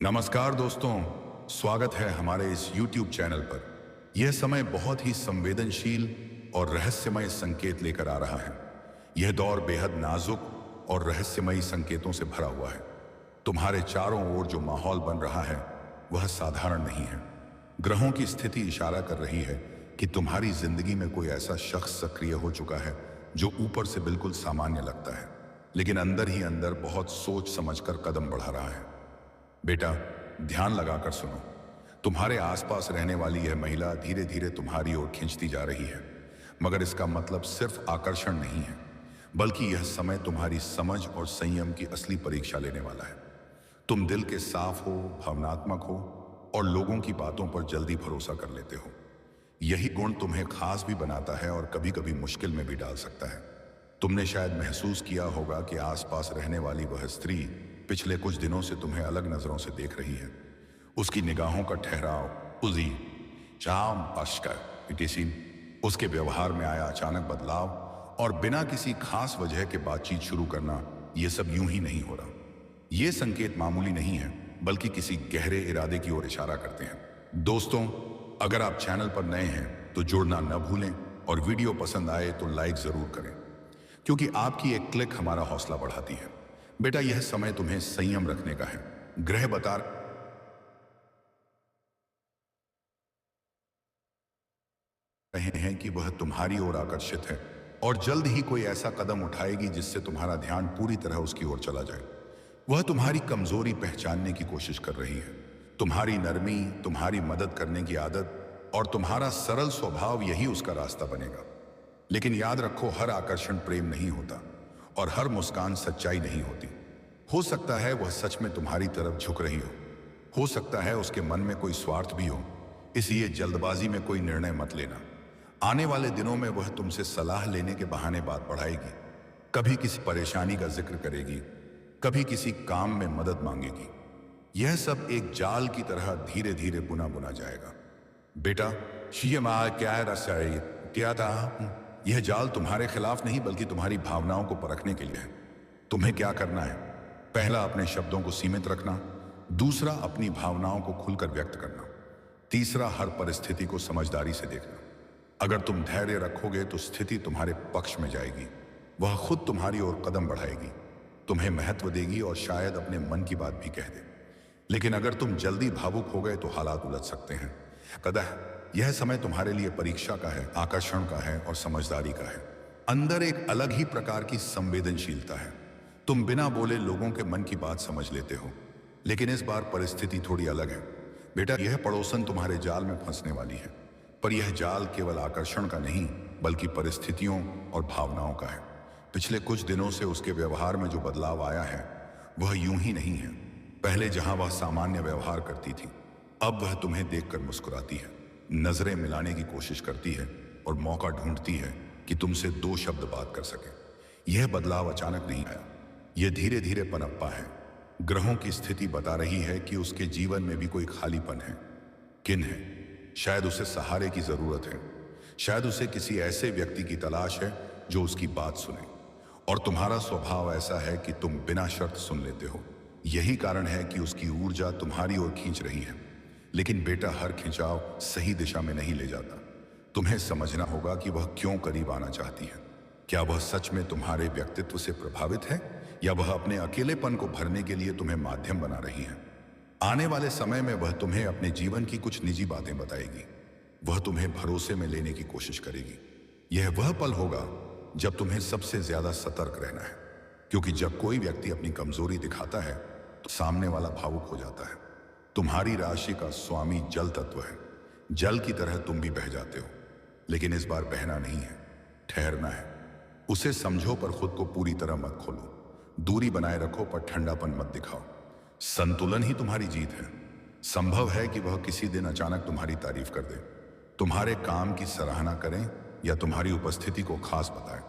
नमस्कार दोस्तों, स्वागत है हमारे इस YouTube चैनल पर। यह समय बहुत ही संवेदनशील और रहस्यमय संकेत लेकर आ रहा है। यह दौर बेहद नाजुक और रहस्यमयी संकेतों से भरा हुआ है। तुम्हारे चारों ओर जो माहौल बन रहा है वह साधारण नहीं है। ग्रहों की स्थिति इशारा कर रही है कि तुम्हारी जिंदगी में कोई ऐसा शख्स सक्रिय हो चुका है जो ऊपर से बिल्कुल सामान्य लगता है, लेकिन अंदर ही अंदर बहुत सोच समझकर कदम बढ़ा रहा है। बेटा, ध्यान लगाकर सुनो। तुम्हारे आसपास रहने वाली यह महिला धीरे धीरे तुम्हारी ओर खींचती जा रही है, मगर इसका मतलब सिर्फ आकर्षण नहीं है, बल्कि यह समय तुम्हारी समझ और संयम की असली परीक्षा लेने वाला है। तुम दिल के साफ हो, भावनात्मक हो और लोगों की बातों पर जल्दी भरोसा कर लेते हो। यही गुण तुम्हें खास भी बनाता है और कभी कभी मुश्किल में भी डाल सकता है। तुमने शायद महसूस किया होगा कि आसपास रहने वाली वह स्त्री पिछले कुछ दिनों से तुम्हें अलग नजरों से देख रही है। उसकी निगाहों का ठहराव, उजी चाम अश्कर इटीसी, उसके व्यवहार में आया अचानक बदलाव और बिना किसी खास वजह के बातचीत शुरू करना, यह सब यूं ही नहीं हो रहा। ये संकेत मामूली नहीं है, बल्कि किसी गहरे इरादे की ओर इशारा करते हैं। दोस्तों, अगर आप चैनल पर नए हैं तो जुड़ना न भूलें और वीडियो पसंद आए तो लाइक जरूर करें, क्योंकि आपकी एक क्लिक हमारा हौसला बढ़ाती है। बेटा, यह समय तुम्हें संयम रखने का है। ग्रह बता रहे हैं कि वह तुम्हारी ओर आकर्षित है और जल्द ही कोई ऐसा कदम उठाएगी जिससे तुम्हारा ध्यान पूरी तरह उसकी ओर चला जाए। वह तुम्हारी कमजोरी पहचानने की कोशिश कर रही है। तुम्हारी नरमी, तुम्हारी मदद करने की आदत और तुम्हारा सरल स्वभाव, यही उसका रास्ता बनेगा। लेकिन याद रखो, हर आकर्षण प्रेम नहीं होता और हर मुस्कान सच्चाई नहीं होती। हो सकता है वह सच में तुम्हारी तरफ झुक रही हो सकता है उसके मन में कोई स्वार्थ भी हो, इसलिए जल्दबाजी में कोई निर्णय मत लेना। आने वाले दिनों में वह तुमसे सलाह लेने के बहाने बात बढ़ाएगी, कभी किसी परेशानी का जिक्र करेगी, कभी किसी काम में मदद मांगेगी। यह सब एक जाल की तरह धीरे धीरे बुना बुना जाएगा। बेटा, क्या था? यह जाल तुम्हारे खिलाफ नहीं, बल्कि तुम्हारी भावनाओं को परखने के लिए है। तुम्हें क्या करना है? पहला, अपने शब्दों को सीमित रखना। दूसरा, अपनी भावनाओं को खुलकर व्यक्त करना। तीसरा, हर परिस्थिति को समझदारी से देखना। अगर तुम धैर्य रखोगे तो स्थिति तुम्हारे पक्ष में जाएगी। वह खुद तुम्हारी ओर कदम बढ़ाएगी, तुम्हें महत्व देगी और शायद अपने मन की बात भी कह दे। लेकिन अगर तुम जल्दी भावुक हो गए तो हालात उलझ सकते हैं। कदह, यह समय तुम्हारे लिए परीक्षा का है, आकर्षण का है और समझदारी का है। अंदर एक अलग ही प्रकार की संवेदनशीलता है। तुम बिना बोले लोगों के मन की बात समझ लेते हो, लेकिन इस बार परिस्थिति थोड़ी अलग है। बेटा, यह पड़ोसन तुम्हारे जाल में फंसने वाली है, पर यह जाल केवल आकर्षण का नहीं, बल्कि परिस्थितियों और भावनाओं का है। पिछले कुछ दिनों से उसके व्यवहार में जो बदलाव आया है वह यूं ही नहीं है। पहले जहां वह सामान्य व्यवहार करती थी, अब वह तुम्हें देखकर मुस्कुराती है, नजरें मिलाने की कोशिश करती है और मौका ढूंढती है कि तुमसे दो शब्द बात कर सके। यह बदलाव अचानक नहीं आया, यह धीरे धीरे पनपा है। ग्रहों की स्थिति बता रही है कि उसके जीवन में भी कोई खालीपन है। किन है? शायद उसे सहारे की जरूरत है, शायद उसे किसी ऐसे व्यक्ति की तलाश है जो उसकी बात सुने। और तुम्हारा स्वभाव ऐसा है कि तुम बिना शर्त सुन लेते हो। यही कारण है कि उसकी ऊर्जा तुम्हारी ओर खींच रही है। लेकिन बेटा, हर खिंचाव सही दिशा में नहीं ले जाता। तुम्हें समझना होगा कि वह क्यों करीब आना चाहती है। क्या वह सच में तुम्हारे व्यक्तित्व से प्रभावित है, या वह अपने अकेलेपन को भरने के लिए तुम्हें माध्यम बना रही है? आने वाले समय में वह तुम्हें अपने जीवन की कुछ निजी बातें बताएगी। वह तुम्हें भरोसे में लेने की कोशिश करेगी। यह वह पल होगा जब तुम्हें सबसे ज्यादा सतर्क रहना है, क्योंकि जब कोई व्यक्ति अपनी कमजोरी दिखाता है तो सामने वाला भावुक हो जाता है। तुम्हारी राशि का स्वामी जल तत्व है। जल की तरह तुम भी बह जाते हो, लेकिन इस बार बहना नहीं है, ठहरना है। उसे समझो पर खुद को पूरी तरह मत खोलो। दूरी बनाए रखो पर ठंडापन मत दिखाओ। संतुलन ही तुम्हारी जीत है। संभव है कि वह किसी दिन अचानक तुम्हारी तारीफ कर दे, तुम्हारे काम की सराहना करें या तुम्हारी उपस्थिति को खास बताएं।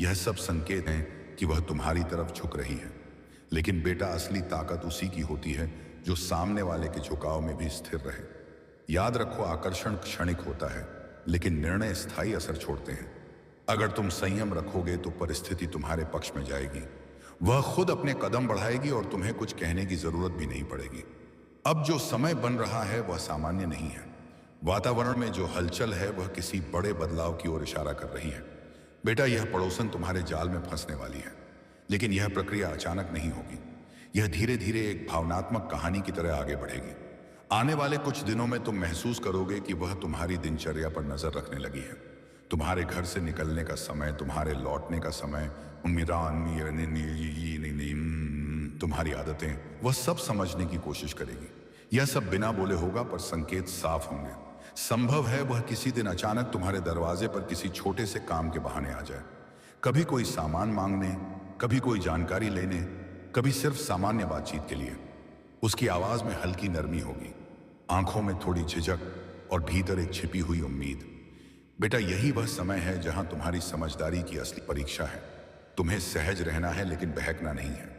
यह सब संकेत हैं कि वह तुम्हारी तरफ झुक रही है। लेकिन बेटा, असली ताकत उसी की होती है जो सामने वाले के झुकाव में भी स्थिर रहे। याद रखो, आकर्षण क्षणिक होता है, लेकिन निर्णय स्थायी असर छोड़ते हैं। अगर तुम संयम रखोगे तो परिस्थिति तुम्हारे पक्ष में जाएगी। वह खुद अपने कदम बढ़ाएगी और तुम्हें कुछ कहने की जरूरत भी नहीं पड़ेगी। अब जो समय बन रहा है वह सामान्य नहीं है। वातावरण में जो हलचल है वह किसी बड़े बदलाव की ओर इशारा कर रही है। बेटा, यह पड़ोसन तुम्हारे जाल में फंसने वाली है, लेकिन यह प्रक्रिया अचानक नहीं होगी। यह धीरे धीरे एक भावनात्मक कहानी की तरह आगे बढ़ेगी। आने वाले कुछ दिनों में तुम महसूस करोगे कि वह तुम्हारी दिनचर्या पर नजर रखने लगी है। तुम्हारे घर से निकलने का समय, तुम्हारे लौटने का समय, तुम्हारी आदतें, वह सब समझने की कोशिश करेगी। यह सब बिना बोले होगा, पर संकेत साफ होंगे। संभव है वह किसी दिन अचानक तुम्हारे दरवाजे पर किसी छोटे से काम के बहाने आ जाए। कभी कोई सामान मांगने, कभी कोई जानकारी लेने, कभी सिर्फ सामान्य बातचीत के लिए। उसकी आवाज में हल्की नरमी होगी, आंखों में थोड़ी झिझक और भीतर एक छिपी हुई उम्मीद। बेटा, यही वह समय है जहां तुम्हारी समझदारी की असली परीक्षा है। तुम्हें सहज रहना है, लेकिन बहकना नहीं है।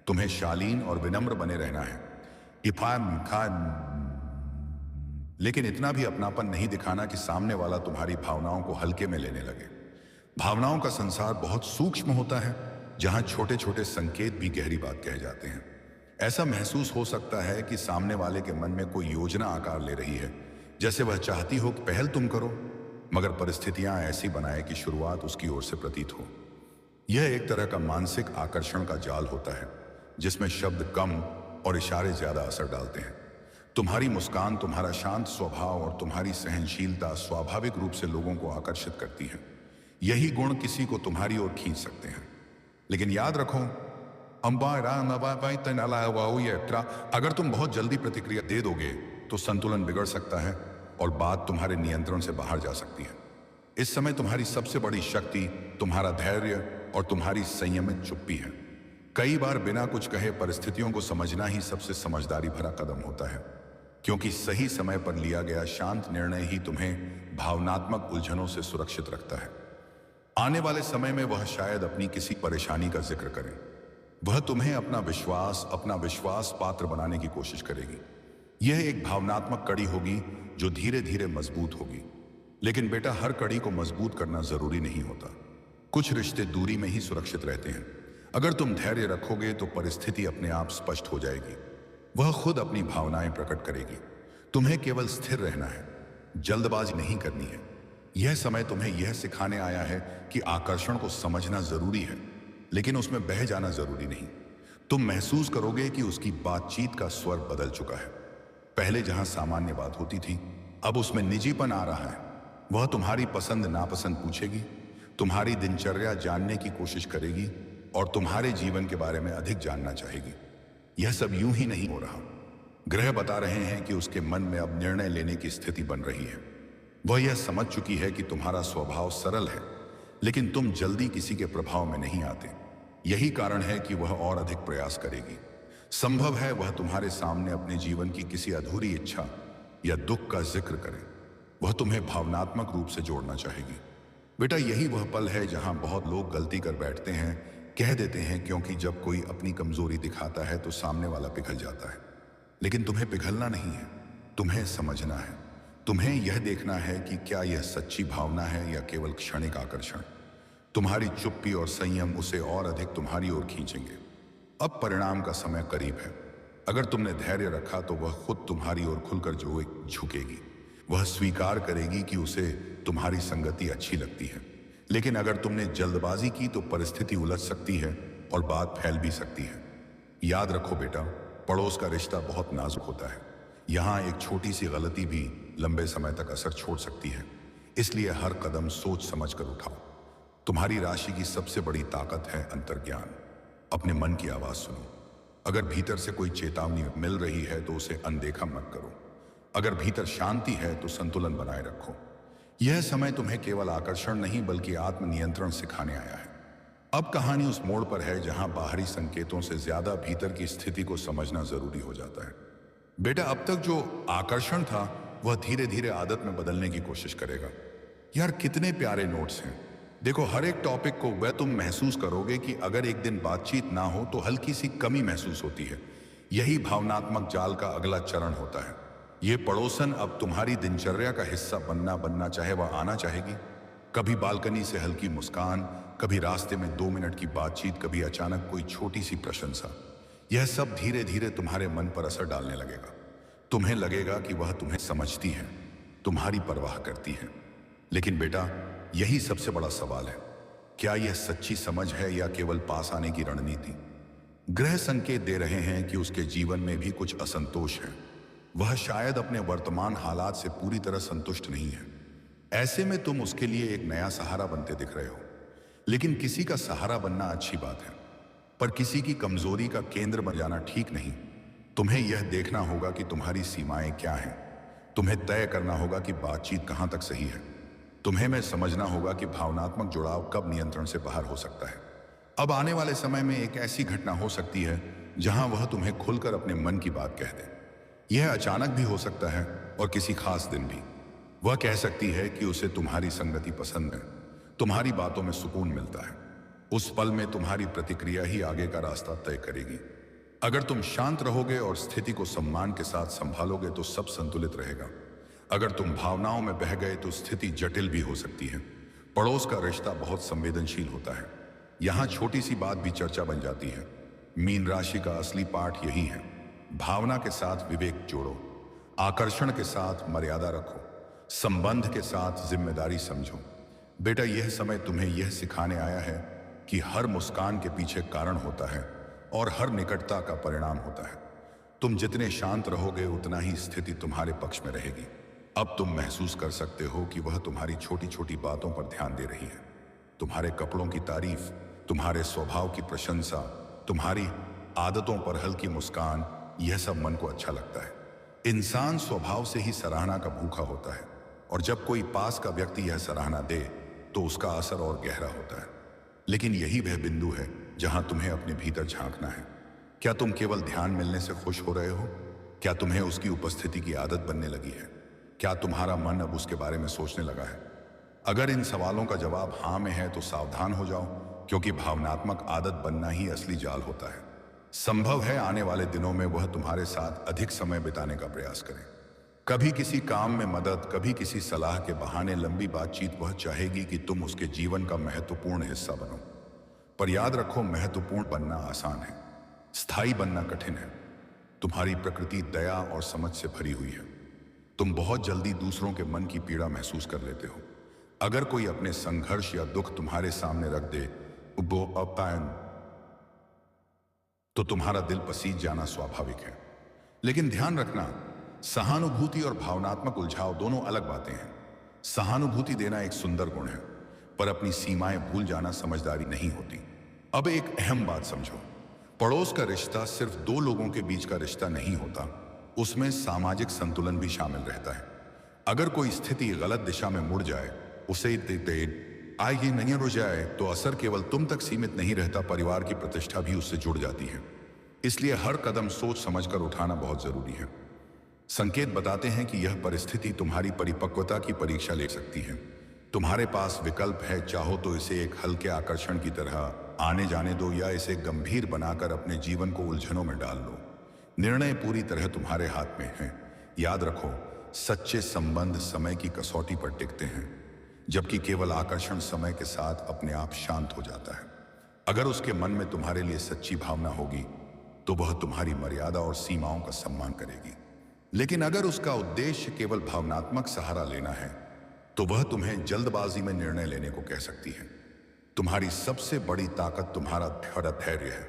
तुम्हें शालीन और विनम्र बने रहना है, लेकिन इतना भी अपनापन नहीं दिखाना कि सामने वाला तुम्हारी भावनाओं को हल्के में लेने लगे। भावनाओं का संसार बहुत सूक्ष्म होता है, जहां छोटे छोटे संकेत भी गहरी बात कह जाते हैं। ऐसा महसूस हो सकता है कि सामने वाले के मन में कोई योजना आकार ले रही है, जैसे वह चाहती हो कि पहल तुम करो, मगर परिस्थितियां ऐसी बनाए कि शुरुआत उसकी ओर से प्रतीत हो। यह एक तरह का मानसिक आकर्षण का जाल होता है, जिसमें शब्द कम और इशारे ज्यादा असर डालते हैं। तुम्हारी मुस्कान, तुम्हारा शांत स्वभाव और तुम्हारी सहनशीलता स्वाभाविक रूप से लोगों को आकर्षित करती है। यही गुण किसी को तुम्हारी ओर खींच सकते हैं। लेकिन याद रखो, अगर तुम बहुत जल्दी प्रतिक्रिया दे दोगे तो संतुलन बिगड़ सकता है और बात तुम्हारे नियंत्रण से बाहर जा सकती है। इस समय तुम्हारी सबसे बड़ी शक्ति तुम्हारा धैर्य और तुम्हारी संयमित चुप्पी है। कई बार बिना कुछ कहे परिस्थितियों को समझना ही सबसे समझदारी भरा कदम होता है, क्योंकि सही समय पर लिया गया शांत निर्णय ही तुम्हें भावनात्मक उलझनों से सुरक्षित रखता है। आने वाले समय में वह शायद अपनी किसी परेशानी का जिक्र करें। वह तुम्हें अपना विश्वास पात्र बनाने की कोशिश करेगी। यह एक भावनात्मक कड़ी होगी जो धीरे धीरे मजबूत होगी। लेकिन बेटा, हर कड़ी को मजबूत करना जरूरी नहीं होता। कुछ रिश्ते दूरी में ही सुरक्षित रहते हैं। अगर तुम धैर्य रखोगे तो परिस्थिति अपने आप स्पष्ट हो जाएगी। वह खुद अपनी भावनाएं प्रकट करेगी। तुम्हें केवल स्थिर रहना है, जल्दबाजी नहीं करनी है। यह समय तुम्हें यह सिखाने आया है कि आकर्षण को समझना जरूरी है, लेकिन उसमें बह जाना जरूरी नहीं। तुम महसूस करोगे कि उसकी बातचीत का स्वर बदल चुका है। पहले जहां सामान्य बात होती थी, अब उसमें निजीपन आ रहा है। वह तुम्हारी पसंद नापसंद पूछेगी, तुम्हारी दिनचर्या जानने की कोशिश करेगी और तुम्हारे जीवन के बारे में अधिक जानना चाहेगी। यह सब यूं ही नहीं हो रहा। ग्रह बता रहे हैं कि उसके मन में अब निर्णय लेने की स्थिति बन रही है। वह यह समझ चुकी है कि तुम्हारा स्वभाव सरल है, लेकिन तुम जल्दी किसी के प्रभाव में नहीं आते। यही कारण है कि वह और अधिक प्रयास करेगी। संभव है वह तुम्हारे सामने अपने जीवन की किसी अधूरी इच्छा या दुख का जिक्र करे। वह तुम्हें भावनात्मक रूप से जोड़ना चाहेगी। बेटा, यही वह पल है जहां बहुत लोग गलती कर बैठते हैं, कह देते हैं, क्योंकि जब कोई अपनी कमजोरी दिखाता है तो सामने वाला पिघल जाता है। लेकिन तुम्हें पिघलना नहीं है, तुम्हें समझना है। तुम्हें यह देखना है कि क्या यह सच्ची भावना है या केवल क्षणिक आकर्षण। तुम्हारी चुप्पी और संयम उसे और अधिक तुम्हारी ओर खींचेंगे। अब परिणाम का समय करीब है। अगर तुमने धैर्य रखा तो वह खुद तुम्हारी ओर खुलकर झुकेगी। वह स्वीकार करेगी कि उसे तुम्हारी संगति अच्छी लगती है। लेकिन अगर तुमने जल्दबाजी की तो परिस्थिति उलझ सकती है और बात फैल भी सकती है। याद रखो बेटा, पड़ोस का रिश्ता बहुत नाजुक होता है। यहाँ एक छोटी सी गलती भी लंबे समय तक असर छोड़ सकती है। इसलिए हर कदम सोच समझ कर उठाओ। तुम्हारी राशि की सबसे बड़ी ताकत है अंतर्ज्ञान। अपने मन की आवाज सुनो। अगर भीतर से कोई चेतावनी मिल रही है तो उसे अनदेखा मत करो। अगर भीतर शांति है तो संतुलन बनाए रखो। यह समय तुम्हें केवल आकर्षण नहीं बल्कि आत्मनियंत्रण सिखाने आया है। अब कहानी उस मोड़ पर है जहां बाहरी संकेतों से ज्यादा भीतर की स्थिति को समझना जरूरी हो जाता है। बेटा, अब तक जो आकर्षण था वह धीरे धीरे आदत में बदलने की कोशिश करेगा। यार, कितने प्यारे नोट्स हैं। देखो, हर एक टॉपिक को वह तुम महसूस करोगे कि अगर एक दिन बातचीत ना हो तो हल्की सी कमी महसूस होती है। यही भावनात्मक जाल का अगला चरण होता है। ये पड़ोसन अब तुम्हारी दिनचर्या का हिस्सा बनना चाहे वह आना चाहेगी। कभी बालकनी से हल्की मुस्कान, कभी रास्ते में 2 मिनट की बातचीत, कभी अचानक कोई छोटी सी प्रशंसा। यह सब धीरे धीरे तुम्हारे मन पर असर डालने लगेगा। तुम्हें लगेगा कि वह तुम्हें समझती है, तुम्हारी परवाह करती है। लेकिन बेटा, यही सबसे बड़ा सवाल है। क्या यह सच्ची समझ है या केवल पास आने की रणनीति? ग्रह संकेत दे रहे हैं कि उसके जीवन में भी कुछ असंतोष है। वह शायद अपने वर्तमान हालात से पूरी तरह संतुष्ट नहीं है। ऐसे में तुम उसके लिए एक नया सहारा बनते दिख रहे हो। लेकिन किसी का सहारा बनना अच्छी बात है, पर किसी की कमजोरी का केंद्र बन जाना ठीक नहीं। तुम्हें यह देखना होगा कि तुम्हारी सीमाएं क्या हैं। तुम्हें तय करना होगा कि बातचीत कहां तक सही है। तुम्हें में समझना होगा कि भावनात्मक जुड़ाव कब नियंत्रण से बाहर हो सकता है। अब आने वाले समय में एक ऐसी घटना हो सकती है जहां वह तुम्हें खुलकर अपने मन की बात कह दे। यह अचानक भी हो सकता है और किसी खास दिन भी। वह कह सकती है कि उसे तुम्हारी संगति पसंद है, तुम्हारी बातों में सुकून मिलता है। उस पल में तुम्हारी प्रतिक्रिया ही आगे का रास्ता तय करेगी। अगर तुम शांत रहोगे और स्थिति को सम्मान के साथ संभालोगे तो सब संतुलित रहेगा। अगर तुम भावनाओं में बह गए तो स्थिति जटिल भी हो सकती है। पड़ोस का रिश्ता बहुत संवेदनशील होता है। यहां छोटी सी बात भी चर्चा बन जाती है। मीन राशि का असली पाठ यही है। भावना के साथ विवेक जोड़ो, आकर्षण के साथ मर्यादा रखो, संबंध के साथ जिम्मेदारी समझो। बेटा, यह समय तुम्हें यह सिखाने आया है कि हर मुस्कान के पीछे कारण होता है और हर निकटता का परिणाम होता है। तुम जितने शांत रहोगे उतना ही स्थिति तुम्हारे पक्ष में रहेगी। अब तुम महसूस कर सकते हो कि वह तुम्हारी छोटी छोटी बातों पर ध्यान दे रही है। तुम्हारे कपड़ों की तारीफ, तुम्हारे स्वभाव की प्रशंसा, तुम्हारी आदतों पर हल्की मुस्कान, यह सब मन को अच्छा लगता है। इंसान स्वभाव से ही सराहना का भूखा होता है और जब कोई पास का व्यक्ति यह सराहना दे तो उसका असर और गहरा होता है। लेकिन यही वह बिंदु है जहां तुम्हें अपने भीतर झांकना है। क्या तुम केवल ध्यान मिलने से खुश हो रहे हो? क्या तुम्हें उसकी उपस्थिति की आदत बनने लगी है? क्या तुम्हारा मन अब उसके बारे में सोचने लगा है? अगर इन सवालों का जवाब हाँ में है तो सावधान हो जाओ, क्योंकि भावनात्मक आदत बनना ही असली जाल होता है। संभव है आने वाले दिनों में वह तुम्हारे साथ अधिक समय बिताने का प्रयास करे। कभी किसी काम में मदद, कभी किसी सलाह के बहाने लंबी बातचीत। वह चाहेगी कि तुम उसके जीवन का महत्वपूर्ण हिस्सा बनो। पर याद रखो, महत्वपूर्ण बनना आसान है, स्थायी बनना कठिन है। तुम्हारी प्रकृति दया और समझ से भरी हुई है। तुम बहुत जल्दी दूसरों के मन की पीड़ा महसूस कर लेते हो। अगर कोई अपने संघर्ष या दुख तुम्हारे सामने रख दे तो तुम्हारा दिल पसीज जाना स्वाभाविक है। लेकिन ध्यान रखना, सहानुभूति और भावनात्मक उलझाव दोनों अलग बातें हैं। सहानुभूति देना एक सुंदर गुण है, पर अपनी सीमाएं भूल जाना समझदारी नहीं होती। अब एक अहम बात समझो, पड़ोस का रिश्ता सिर्फ दो लोगों के बीच का रिश्ता नहीं होता, उसमें सामाजिक संतुलन भी शामिल रहता है। अगर कोई स्थिति गलत दिशा में मुड़ जाए, उसे आगे नहीं रुक जाए, तो असर केवल तुम तक सीमित नहीं रहता, परिवार की प्रतिष्ठा भी उससे जुड़ जाती है। इसलिए हर कदम सोच समझकर उठाना बहुत जरूरी है। संकेत बताते हैं कि यह परिस्थिति तुम्हारी परिपक्वता की परीक्षा ले सकती है। तुम्हारे पास विकल्प है, चाहो तो इसे एक हल्के आकर्षण की तरह आने जाने दो या इसे गंभीर बनाकर अपने जीवन को उलझनों में डाल लो। निर्णय पूरी तरह तुम्हारे हाथ में है। याद रखो, सच्चे संबंध समय की कसौटी पर टिकते हैं, जबकि केवल आकर्षण समय के साथ अपने आप शांत हो जाता है। अगर उसके मन में तुम्हारे लिए सच्ची भावना होगी तो वह तुम्हारी मर्यादा और सीमाओं का सम्मान करेगी। लेकिन अगर उसका उद्देश्य केवल भावनात्मक सहारा लेना है तो वह तुम्हें जल्दबाजी में निर्णय लेने को कह सकती है। तुम्हारी सबसे बड़ी ताकत तुम्हारा धैर्य है।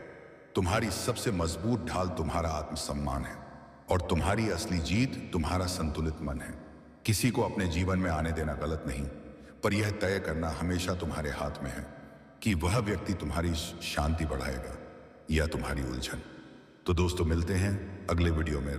तुम्हारी सबसे मजबूत ढाल तुम्हारा आत्मसम्मान है और तुम्हारी असली जीत तुम्हारा संतुलित मन है। किसी को अपने जीवन में आने देना गलत नहीं, पर यह तय करना हमेशा तुम्हारे हाथ में है कि वह व्यक्ति तुम्हारी शांति बढ़ाएगा या तुम्हारी उलझन। तो दोस्तों, मिलते हैं अगले वीडियो में।